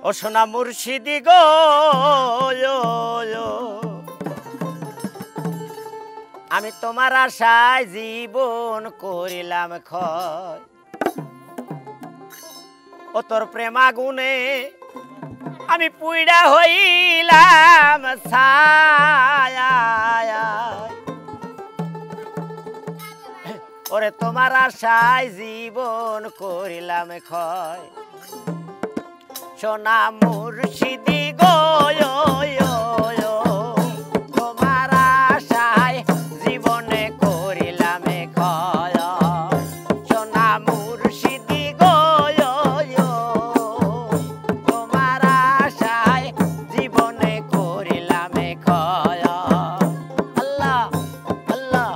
ও সোনা মুর্শিদি গো আমি তোমার আশায় জীবন করিলাম ক্ষয় ও তোর প্রেমাগুনে আমি পুইড়া হইলাম ছায়া ওরে তোমার আশায় জীবন করিলাম ক্ষয় সোনা মুর্শিদি গো তোমার আশায় জীবনে করিলাম ক্ষয় সোনা মুর্শিদি গো তোমার আশায় জীবনে করিলাম ক্ষয় আল্লাহ আল্লাহ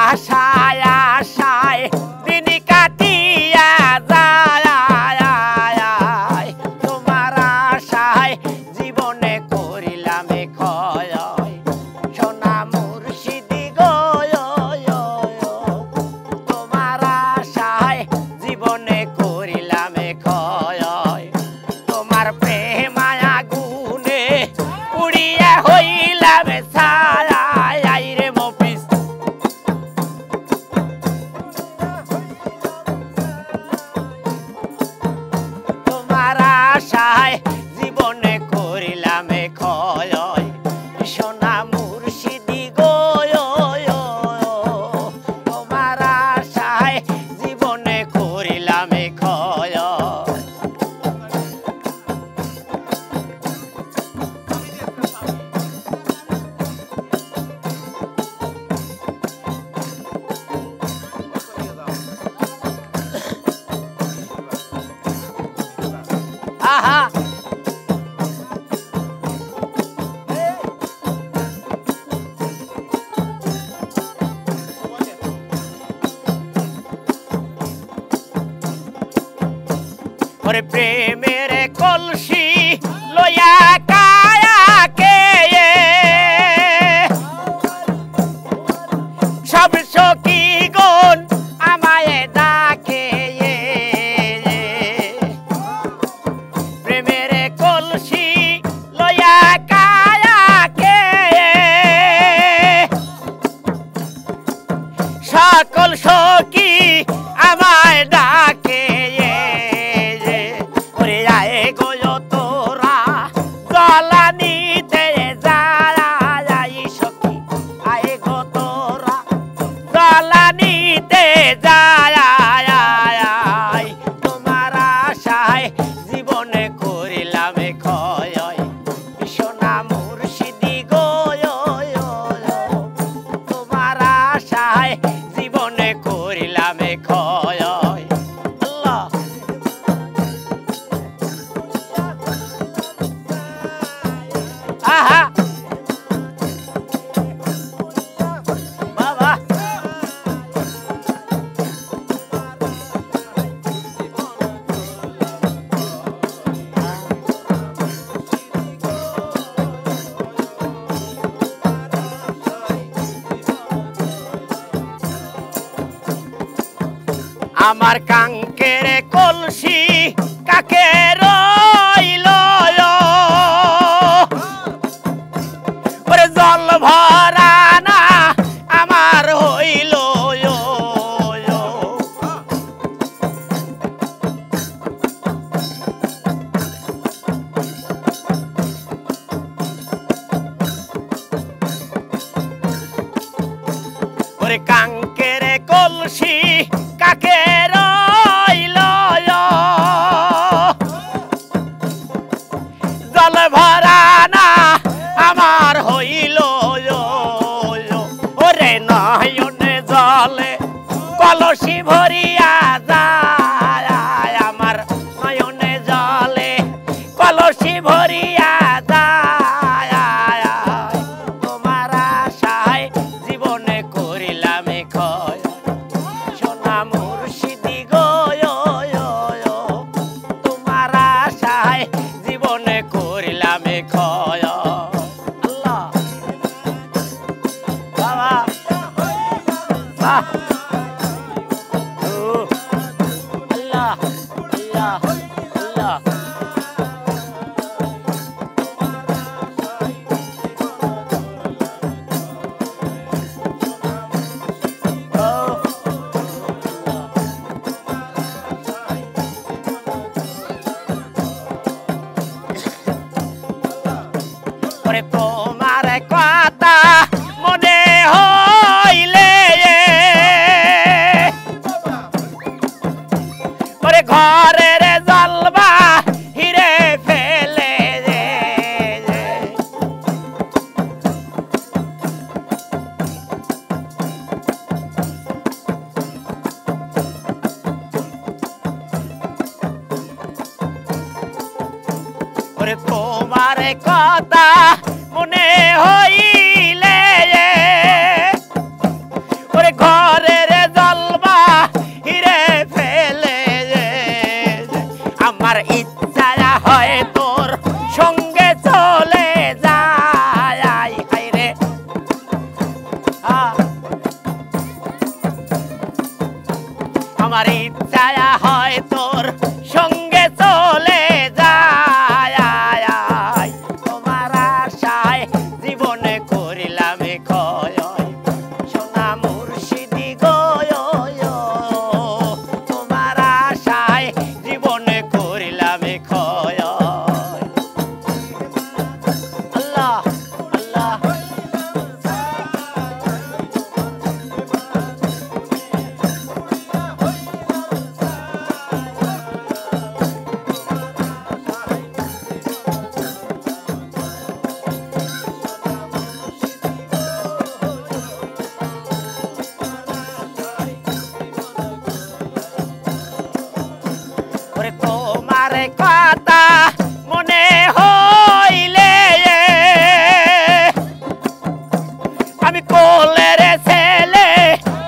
আশায় আশায় দিন কাটিয়া যায় তোমার আশায় জীবনে করিলাম ক্ষয় সোনা মুর্শিদি গো তোমার আশায় জীবনে করিলাম ক্ষয় তোমার প্রেমায়া গুনে উড়িয়া হইলাম ছায়া রে মফিজ আশায় জীবনে করিলাম ক্ষয় সোনা মুর্শিদি গো তোমার আশায় জীবনে করিলাম ক্ষয় আহা ওরে প্রেমের কলসি লয়া কায়াকে সব সখী গুণ আমায় ডাকে প্রেমের কলসি লয়া কায়াকে সকল সখী আমায় ডাকে ওরে আয়ে গো তোরা জ্বালানিতে যাই সখী আয়ে গো তোরা জ্বালানিতে যাই তোমার আশায় জীবনে করিলাম ক্ষয় সোনা মুর্শিদি গো তোমার আশায় জীবনে করিলাম আমার কাঙ্কের কলসি কাকে রইল ওরে জল ভরা না আমার হইল ওরে কাঙ্কের কলসি কাকে রইল জল ভরা না আমার হইল ওরে নয়নে জলে কলসি ভরিয়া যায় আমার নয়নে জলে কলসি ভরিয়া যায় তোমার আশায় জীবনে করিলাম ক্ষয় সোনা মুর্শিদি গো তোমার আশায় জীবনে করিলাম ক্ষয় আল্লাহ বাবা বাহ আল্লাহ আল্লাহ আল্লাহ ওরে তোমার কথা মনে হইলে ওরে ঘরের জলবা হিরে ফেলে ওরে তোমার কথা মনে হইলে ওরে ঘরের জলবা হিরে ফেলে আমার ইচ্ছা হয় তোর সঙ্গে চলে যায় রে আমার ইচ্ছা হয় তোর সঙ্গে চলে যায় তোমার আশায় জীবনে করিলাম ক্ষয় সোনা মুর্শিদি গো তোমার আশায় জীবনে করিলাম ক্ষয় আল্লাহ আল্লাহ ওরে তোমার কথা মনে হইলে আমি কোলের ছেলে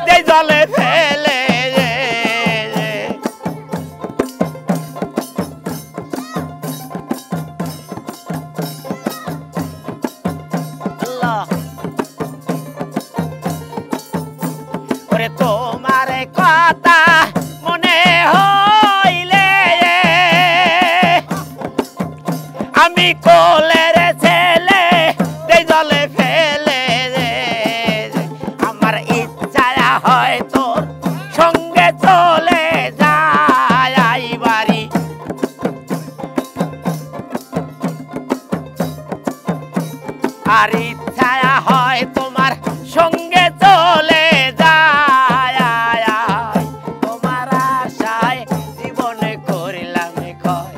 যে জলে ফেলে আল্লাহ ওরে তোমার কথা মনে হইলে আমি কোলের ছেলে এই জলে ফেলে আমার ইচ্ছা হয় তোর সঙ্গে চলে যাই বাড়ি আর ইচ্ছা হয় তোমার সঙ্গে চলে যায় তোমার আশায় জীবনে করিলাম ক্ষয়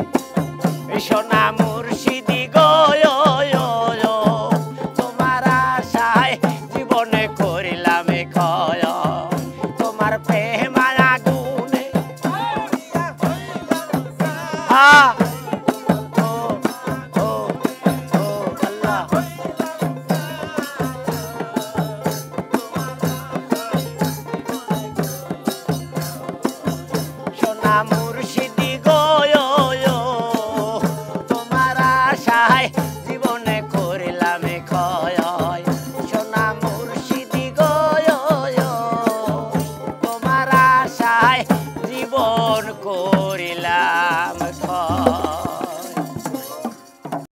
সোনা মুর্শিদি গো তোমার আশায় জীবনে করিলাম ক্ষয় তোমার প্রেম আগুনে আল্লাহ জীবন করিলাম